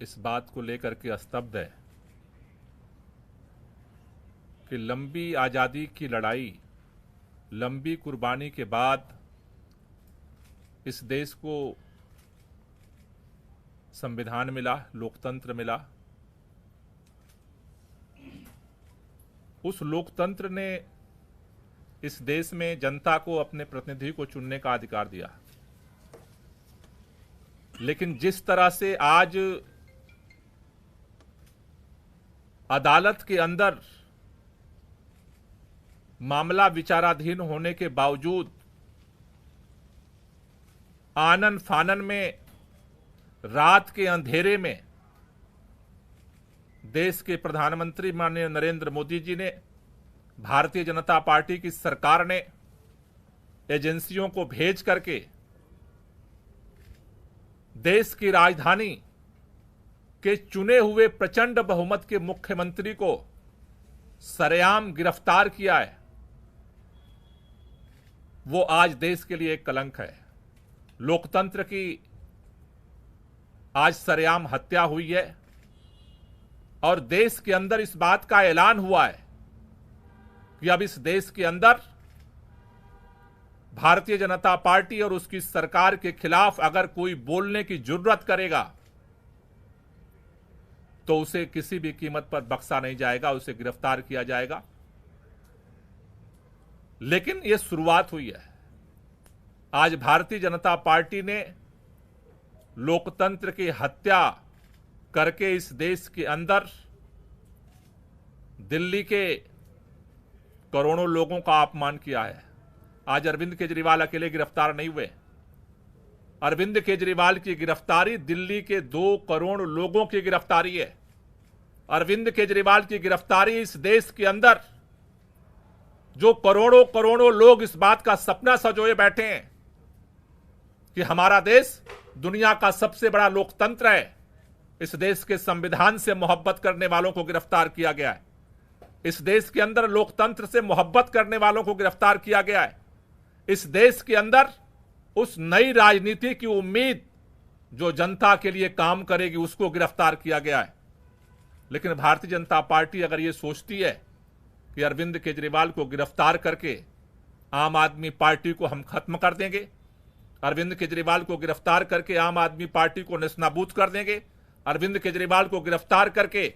इस बात को लेकर के स्तब्ध है कि लंबी आज़ादी की लड़ाई, लंबी कुर्बानी के बाद इस देश को संविधान मिला, लोकतंत्र मिला। उस लोकतंत्र ने इस देश में जनता को अपने प्रतिनिधि को चुनने का अधिकार दिया, लेकिन जिस तरह से आज अदालत के अंदर मामला विचाराधीन होने के बावजूद आनन फानन में, रात के अंधेरे में देश के प्रधानमंत्री माननीय नरेंद्र मोदी जी ने, भारतीय जनता पार्टी की सरकार ने एजेंसियों को भेज करके देश की राजधानी के चुने हुए प्रचंड बहुमत के मुख्यमंत्री को सरेआम गिरफ्तार किया है, वो आज देश के लिए एक कलंक है। लोकतंत्र की आज सरेआम हत्या हुई है और देश के अंदर इस बात का ऐलान हुआ है कि अब इस देश के अंदर भारतीय जनता पार्टी और उसकी सरकार के खिलाफ अगर कोई बोलने की जुर्रत करेगा तो उसे किसी भी कीमत पर बख्शा नहीं जाएगा, उसे गिरफ्तार किया जाएगा। लेकिन यह शुरुआत हुई है। आज भारतीय जनता पार्टी ने लोकतंत्र की हत्या करके इस देश के अंदर दिल्ली के करोड़ों लोगों का अपमान किया है। आज अरविंद केजरीवाल अकेले गिरफ्तार नहीं हुए। अरविंद केजरीवाल की गिरफ्तारी दिल्ली के 2 करोड़ लोगों की गिरफ्तारी है। अरविंद केजरीवाल की गिरफ्तारी इस देश के अंदर जो करोड़ों करोड़ों लोग इस बात का सपना सजोए बैठे हैं कि हमारा देश दुनिया का सबसे बड़ा लोकतंत्र है, इस देश के संविधान से मोहब्बत करने वालों को गिरफ्तार किया गया है। इस देश के अंदर लोकतंत्र से मोहब्बत करने वालों को गिरफ्तार किया गया है। इस देश के अंदर उस नई राजनीति की उम्मीद जो जनता के लिए काम करेगी उसको गिरफ्तार किया गया है। लेकिन भारतीय जनता पार्टी अगर ये सोचती है कि अरविंद केजरीवाल को गिरफ्तार करके आम आदमी पार्टी को हम खत्म कर देंगे, अरविंद केजरीवाल को गिरफ्तार करके आम आदमी पार्टी को नेस्तनाबूद कर देंगे, अरविंद केजरीवाल को गिरफ्तार करके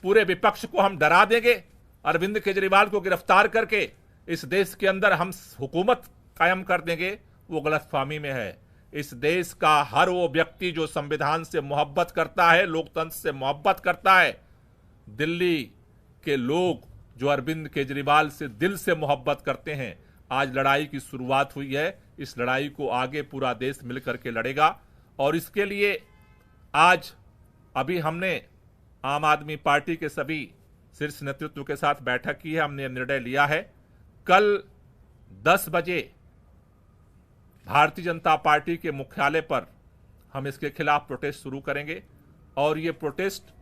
पूरे विपक्ष को हम डरा देंगे, अरविंद केजरीवाल को गिरफ्तार करके इस देश के अंदर हम हुकूमत कायम कर देंगे, वो गलतफहमी में है। इस देश का हर वो व्यक्ति जो संविधान से मोहब्बत करता है, लोकतंत्र से मोहब्बत करता है, दिल्ली के लोग जो अरविंद केजरीवाल से दिल से मोहब्बत करते हैं, आज लड़ाई की शुरुआत हुई है। इस लड़ाई को आगे पूरा देश मिलकर के लड़ेगा और इसके लिए आज अभी हमने आम आदमी पार्टी के सभी शीर्ष नेतृत्व के साथ बैठक की है। हमने निर्णय लिया है कल 10 बजे भारतीय जनता पार्टी के मुख्यालय पर हम इसके खिलाफ प्रोटेस्ट शुरू करेंगे और ये प्रोटेस्ट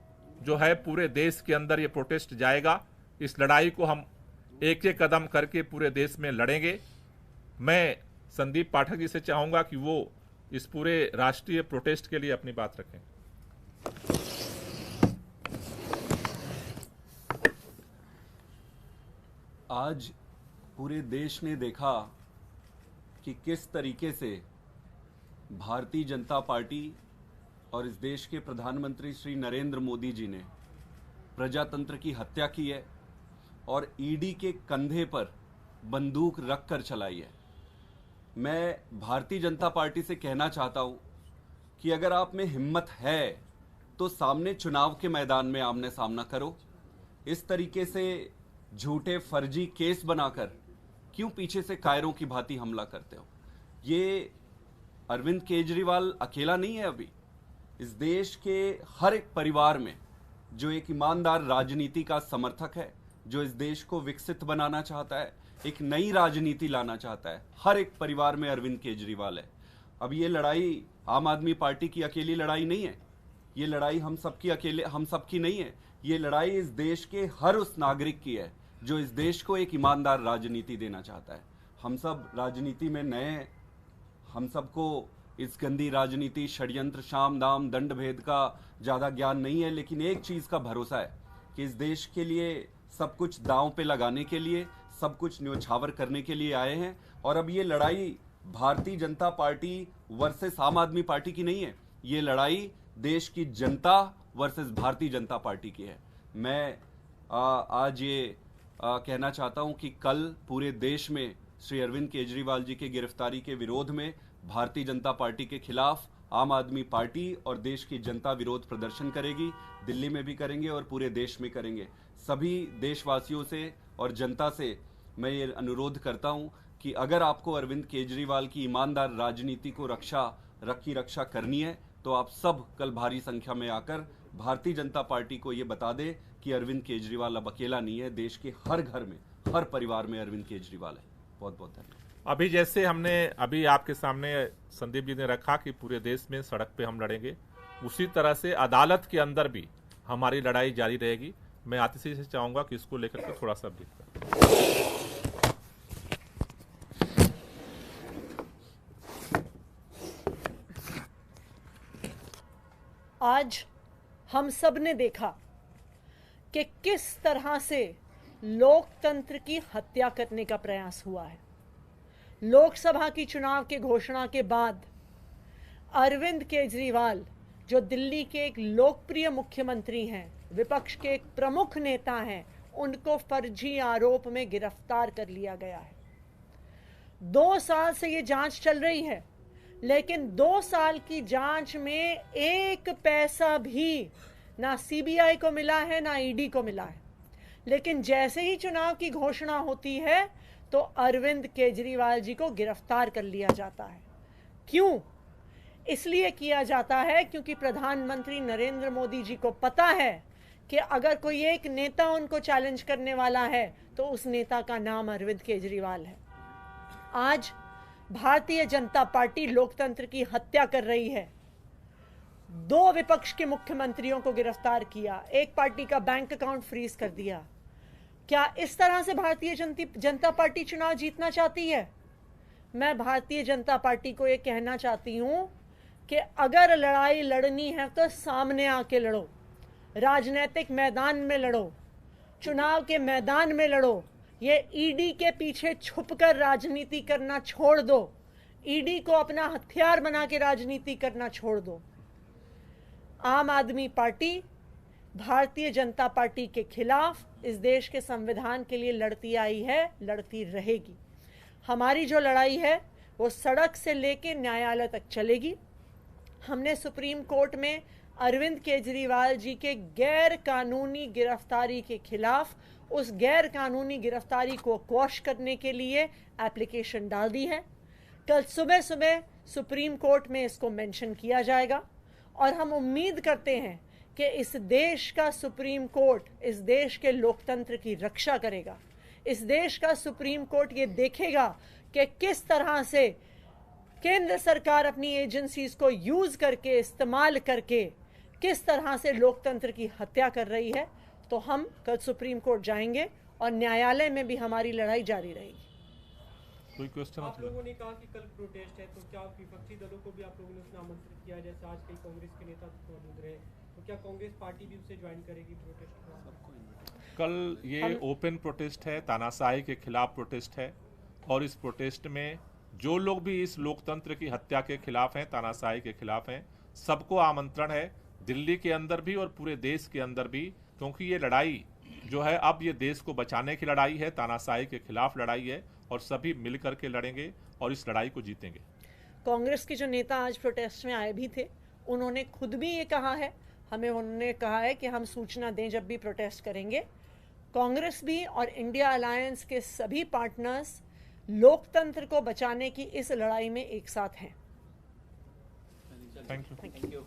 जो है पूरे देश के अंदर ये प्रोटेस्ट जाएगा। इस लड़ाई को हम एक एक कदम करके पूरे देश में लड़ेंगे। मैं संदीप पाठक जी से चाहूंगा कि वो इस पूरे राष्ट्रीय प्रोटेस्ट के लिए अपनी बात रखें। आज पूरे देश ने देखा कि किस तरीके से भारतीय जनता पार्टी और इस देश के प्रधानमंत्री श्री नरेंद्र मोदी जी ने प्रजातंत्र की हत्या की है और ईडी के कंधे पर बंदूक रखकर चलाई है। मैं भारतीय जनता पार्टी से कहना चाहता हूं कि अगर आप में हिम्मत है तो सामने चुनाव के मैदान में आमने सामना करो। इस तरीके से झूठे फर्जी केस बनाकर क्यों पीछे से कायरों की भांति हमला करते हो? ये अरविंद केजरीवाल अकेला नहीं है। अभी इस देश के हर एक परिवार में जो एक ईमानदार राजनीति का समर्थक है, जो इस देश को विकसित बनाना चाहता है, एक नई राजनीति लाना चाहता है, हर एक परिवार में अरविंद केजरीवाल है। अब ये लड़ाई आम आदमी पार्टी की अकेली लड़ाई नहीं है, ये लड़ाई हम सबकी नहीं है। ये लड़ाई इस देश के हर उस नागरिक की है जो इस देश को एक ईमानदार राजनीति देना चाहता है। हम सब राजनीति में नए हैं, हम सबको इस गंदी राजनीति, षड्यंत्र, शाम दाम, दंड भेद का ज़्यादा ज्ञान नहीं है, लेकिन एक चीज़ का भरोसा है कि इस देश के लिए सब कुछ दांव पे लगाने के लिए, सब कुछ न्योछावर करने के लिए आए हैं। और अब ये लड़ाई भारतीय जनता पार्टी वर्सेस आम आदमी पार्टी की नहीं है, ये लड़ाई देश की जनता वर्सेस भारतीय जनता पार्टी की है। मैं आज ये कहना चाहता हूं कि कल पूरे देश में श्री अरविंद केजरीवाल जी के गिरफ्तारी के विरोध में भारतीय जनता पार्टी के खिलाफ आम आदमी पार्टी और देश की जनता विरोध प्रदर्शन करेगी। दिल्ली में भी करेंगे और पूरे देश में करेंगे। सभी देशवासियों से और जनता से मैं ये अनुरोध करता हूं कि अगर आपको अरविंद केजरीवाल की ईमानदार राजनीति को रक्षा करनी है तो आप सब कल भारी संख्या में आकर भारतीय जनता पार्टी को ये बता दें कि अरविंद केजरीवाल अब अकेला नहीं है। देश के हर घर में, हर परिवार में अरविंद केजरीवाल है। बहुत बहुत धन्यवाद। अभी जैसे हमने अभी आपके सामने संदीप जी ने रखा कि पूरे देश में सड़क पे हम लड़ेंगे, उसी तरह से अदालत के अंदर भी हमारी लड़ाई जारी रहेगी। मैं आतिशी से चाहूंगा कि इसको लेकर के थोड़ा सा ब्रीफ करें। आज हम सब ने देखा कि किस तरह से लोकतंत्र की हत्या करने का प्रयास हुआ है। लोकसभा की चुनाव के घोषणा के बाद अरविंद केजरीवाल, जो दिल्ली के एक लोकप्रिय मुख्यमंत्री हैं, विपक्ष के एक प्रमुख नेता हैं, उनको फर्जी आरोप में गिरफ्तार कर लिया गया है। 2 साल से ये जांच चल रही है, लेकिन 2 साल की जांच में 1 पैसा भी ना सीबीआई को मिला है ना ईडी को मिला है। लेकिन जैसे ही चुनाव की घोषणा होती है तो अरविंद केजरीवाल जी को गिरफ्तार कर लिया जाता है। क्यों? इसलिए किया जाता है क्योंकि प्रधानमंत्री नरेंद्र मोदी जी को पता है कि अगर कोई एक नेता उनको चैलेंज करने वाला है तो उस नेता का नाम अरविंद केजरीवाल है। आज भारतीय जनता पार्टी लोकतंत्र की हत्या कर रही है। 2 विपक्ष के मुख्यमंत्रियों को गिरफ्तार किया, एक पार्टी का बैंक अकाउंट फ्रीज कर दिया। क्या इस तरह से भारतीय जनता पार्टी चुनाव जीतना चाहती है? मैं भारतीय जनता पार्टी को यह कहना चाहती हूं कि अगर लड़ाई लड़नी है तो सामने आके लड़ो, राजनीतिक मैदान में लड़ो, चुनाव के मैदान में लड़ो। ये ईडी के पीछे छुपकर राजनीति करना छोड़ दो। ईडी को अपना हथियार बना के राजनीति करना छोड़ दो। आम आदमी पार्टी भारतीय जनता पार्टी के खिलाफ इस देश के संविधान के लिए लड़ती आई है, लड़ती रहेगी। हमारी जो लड़ाई है वो सड़क से लेके न्यायालय तक चलेगी। हमने सुप्रीम कोर्ट में अरविंद केजरीवाल जी के गैर कानूनी गिरफ्तारी के खिलाफ उस गैर कानूनी गिरफ्तारी को क्वॉश करने के लिए एप्लीकेशन डाल दी है। कल सुबह सुप्रीम कोर्ट में इसको मेंशन किया जाएगा और हम उम्मीद करते हैं कि इस देश का सुप्रीम कोर्ट इस देश के लोकतंत्र की रक्षा करेगा। इस देश का सुप्रीम कोर्ट ये देखेगा कि किस तरह से केंद्र सरकार अपनी एजेंसीज को यूज करके, इस्तेमाल करके किस तरह से लोकतंत्र की हत्या कर रही है। तो हम कल सुप्रीम कोर्ट जाएंगे और न्यायालय में भी हमारी लड़ाई जारी रहेगी। कोई क्वेश्चन? आप लोगों ने कहा कि कल प्रोटेस्ट है, तो क्या विपक्षी दलों को भी आप लोगों ने उसमें आमंत्रित किया? जैसे आज कई कांग्रेस के नेता मौजूद रहे, तो क्या कांग्रेस पार्टी भी उसे ज्वाइन करेगी प्रोटेस्ट में? कल ये ओपन प्रोटेस्ट है, तानाशाही के खिलाफ प्रोटेस्ट है और इस प्रोटेस्ट में जो लोग भी इस लोकतंत्र की हत्या के खिलाफ हैं, तानाशाही के खिलाफ हैं, सबको आमंत्रण है, दिल्ली के अंदर भी और पूरे देश के अंदर भी, क्योंकि ये लड़ाई जो है अब ये देश को बचाने की लड़ाई है, तानाशाही के खिलाफ लड़ाई है और सभी मिलकर के लड़ेंगे और इस लड़ाई को जीतेंगे। कांग्रेस के जो नेता आज प्रोटेस्ट में आए भी थे, उन्होंने खुद भी ये कहा है, हमें उन्होंने कहा है कि हम सूचना दें जब भी प्रोटेस्ट करेंगे। कांग्रेस भी और इंडिया अलायंस के सभी पार्टनर्स लोकतंत्र को बचाने की इस लड़ाई में एक साथ हैं। Thank you.